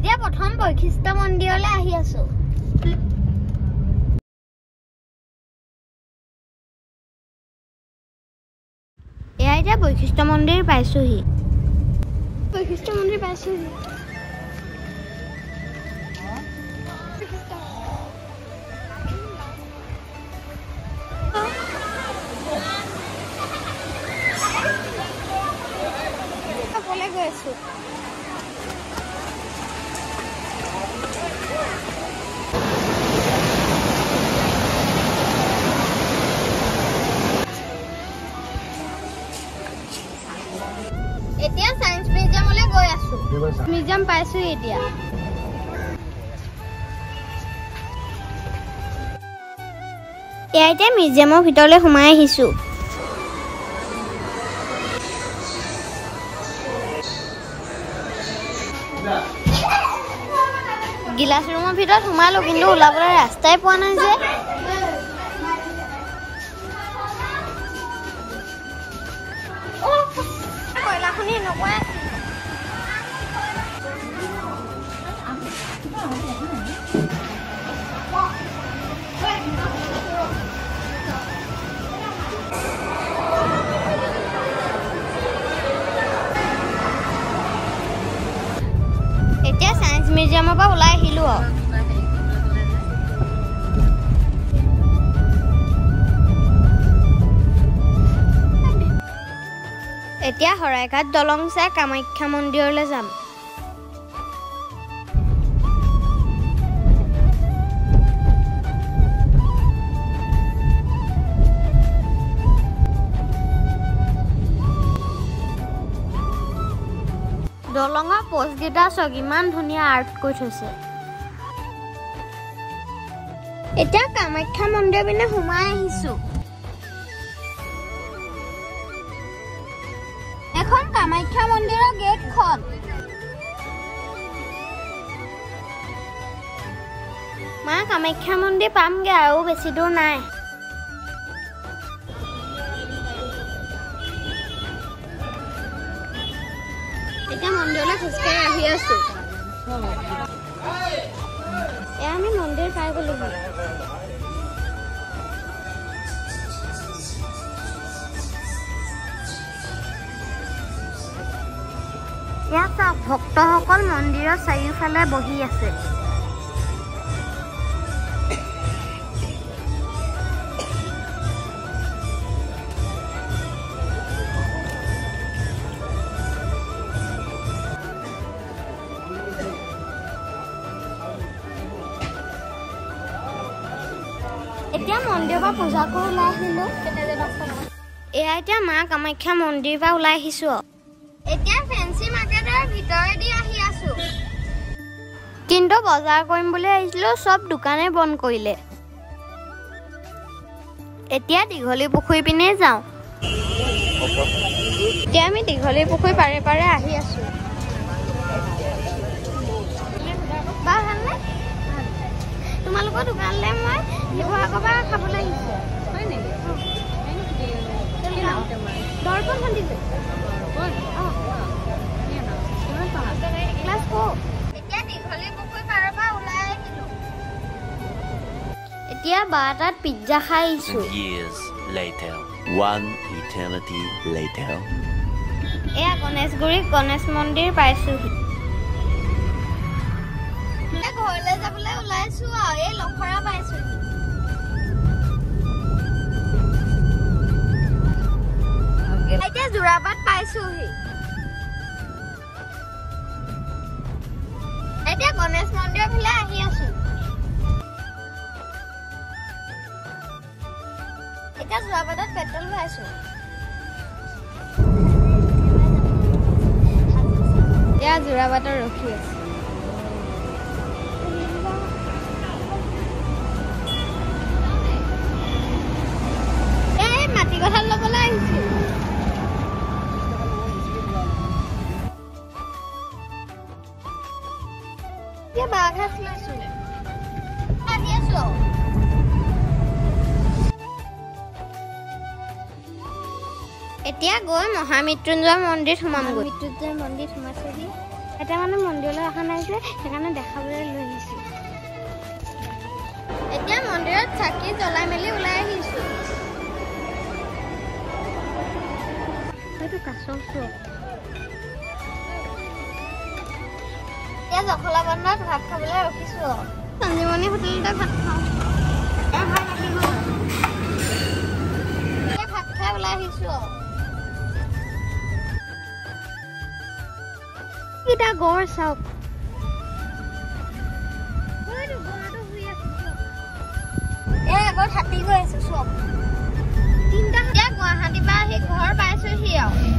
এতিয়া প্ৰথম বৈশিষ্ট্য মন্দিৰলৈ আহি আছো। এয়া এতিয়া বৈশিষ্ট্য মন্দিৰ পাইছোহি। গৈ আছো। এতিয়া সায়েন্স মিউজিয়ামলৈ গৈ আছো। মিউজিয়াম পাইছো এতিয়া। এতিয়া মিউজিয়ামৰ ভিতৰলৈ সোমাই আহিছো। গিলাচ ৰুমৰ ভিতৰত সোমালো, কিন্তু ওলাবলৈ ৰাস্তাই পোৱা নাই যে। কয়লাখনি এনেকুৱা এতিয়া সায়েন্স মিউজিয়ামৰ পৰা ওলাই আহিলো। এতিয়া শৰাইঘাট দলং চাই কামাখ্যা মন্দিৰলৈ যাম। দলঙৰ পোষ্টকেইটা চাওক, ইমান ধুনীয়া আৰ্ট কৰি থৈছে। এতিয়া কামাখ্যা মন্দিৰ পিনে সোমাই আহিছো। এখন কামাখ্যা মন্দিৰৰ গেটখন। মা কামাখ্যা মন্দিৰ পামগে, আৰু বেছি দূৰ নাই। এতিয়া মন্দিৰলৈ খোজকাঢ়ি আহি আছো। এয়া আমি মন্দিৰ পাই গলো। ইয়াত চাওক, ভক্তসকল মন্দিৰৰ চাৰিওফালে বহি আছে। এতিয়া মন্দিৰৰ পৰা পূজা কৰি ওলাই আহিলো। এয়া এতিয়া মা কামাখ্যা মন্দিৰৰ পৰা ওলাই আহিছো। এতিয়া ফেন্সি মাৰ্কেটৰ ভিতৰেদি আহি আছো, কিন্তু বজাৰ কৰিম বুলি আহিছিলো, সব দোকানে বন্ধ কৰিলে। এতিয়া দীঘলী পুখুৰী পিনে যাওঁ। এতিয়া আমি দীঘলী পুখুৰী পাৰে পাৰে আহি আছো। বা ভালনে? তোমালোকৰ দোকানলৈ মই শিৱসাগৰৰ পৰা খাবলৈ আহিছো। হয় নেকি? দৰ্পণ খুন্দিলো। এতিয়া 12টাত পিজ্জা খাই আহিছো। এয়া গণেশগুৰি গণেশ মন্দিৰ পাইছোহি। ঘৰলৈ যাবলৈ ওলাইছো আৰু এই লখৰা পাইছোহি। এতিয়া যোৰাবাট পাইছোহি। এতিয়া গণেশ মন্দিৰৰ ফালে আহি আছো। এতিয়া যোৰাবাটত পেট্ৰল ভৰাইছো। এতিয়া যোৰাবাটত ৰখি আছো। মাটি কঁঠাল ল'বলৈ আহিছো। এতিয়া বাঘাট লৈছো। আহি আছো। এতিয়া গৈ মহামৃত্যুঞ্জয় মন্দিৰত সোমামগৈ। মৃত্যুঞ্জয় মন্দিৰত সোমাইছোহি। এতিয়া মানে মন্দিৰলৈ অহা নাই যে সেইকাৰণে দেখাবলৈ লৈ আহিছোঁ। এতিয়া মন্দিৰত চাকি জ্বলাই মেলি ওলাই আহিছোঁ। এইটো কাছৰ চুক। এতিয়া জখলা বন্ধত ভাত খাবলৈ ৰখিছোঁ। সঞ্জীৱনী হোটেলতে ভাত খাওঁ। এতিয়া ভাত খাই ওলাই আহিছোঁ। এটা গড় চাওক। আগত হাতী গৈ আছো চব 3টা। এতিয়া গুৱাহাটীৰ পৰা আহি ঘৰ পাইছোহি আৰু